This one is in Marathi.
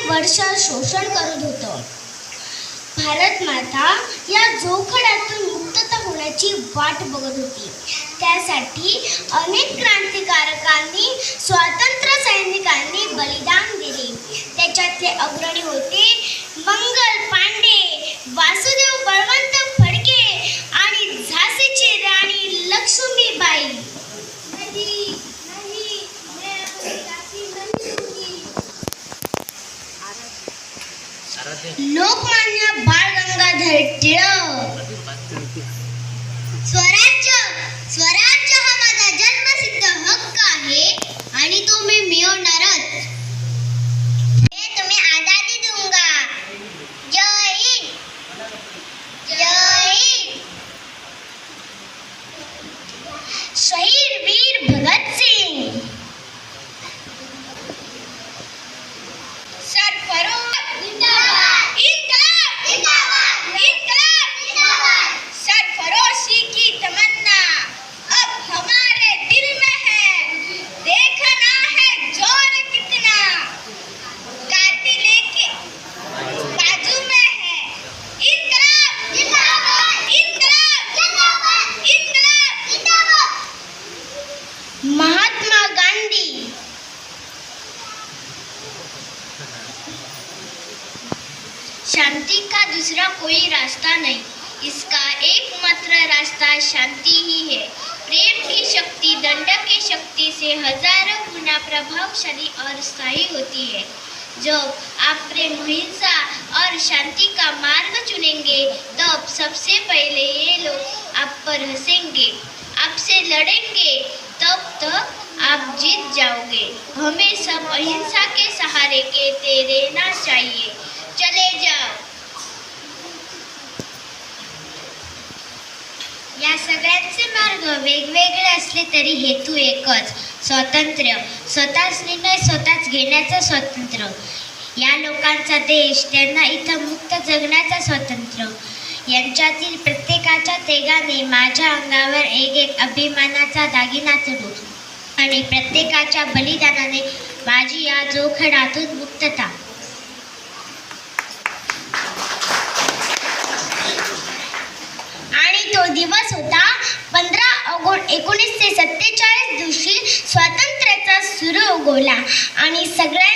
वर्ष शोषण करत होतं. भारत माता या जोखडातून मुक्तता होण्याची वाट बघत होती. त्यासाठी अनेक क्रांतिकारकांनी, स्वातंत्र्य सैनिकांनी बलिदान दिले. त्याच्यातले अग्रणी होते मंगल पांडे, वासुदेव बळवंत फडके आणि झाशीची राणी लक्ष्मीबाई. लोकमान्य बाळ गंगाधर टिळक. स्वराज्य हा माझा जन्मसिद्ध हक्क आहे आणि तो मी मिळवणारच. तुम्ही आजादी दूंगा. जय हिंद. जय हिंद. शहीद वीर भगत सिंग. सरफरोश जिंदाबाद. इनकलाब जिंदाबाद. इनकलाब जिंदाबाद. सरफरोशी की तमन्ना अब हमारे दिल में है. देखना है जोर कितना. कातिले के बाजू में है. इनकलाब जिंदाबाद. इनकलाब जिंदाबाद. इनकलाब जिंदाबाद. महात्मा गांधी. शांति का दूसरा कोई रास्ता नहीं. इसका एकमात्र रास्ता शांति ही है. प्रेम की शक्ति दंड की शक्ति से हजारों गुना प्रभावशाली और स्थायी होती है. जब आप प्रेम, हिंसा और शांति का मार्ग चुनेंगे तब सबसे पहले ये लोग आप पर हंसेंगे, आपसे लड़ेंगे, तब तक आप जीत जाओगे. हमें सब अहिंसा के सहारे कहते रहना चाहिए. चले जाओ. या सगळ्यांचे मार्ग वेगवेगळे असले तरी हेतू एकच, स्वातंत्र्य. स्वतःच निर्णय स्वतःच घेण्याचं स्वातंत्र्य. या लोकांचा देश, त्यांना इथं मुक्त जगण्याचं स्वातंत्र्य. यांच्यातील प्रत्येकाच्या त्यागाने माझ्या अंगावर एक अभिमानाचा दागिना चढू आणि प्रत्येकाच्या बलिदानाने माझी या जोखडातून मुक्तता. आणि तो दिवस होता 15 ऑगस्ट 1947 दिवशी स्वातंत्र्याचा सूर्य उगवला आणि सगळ्या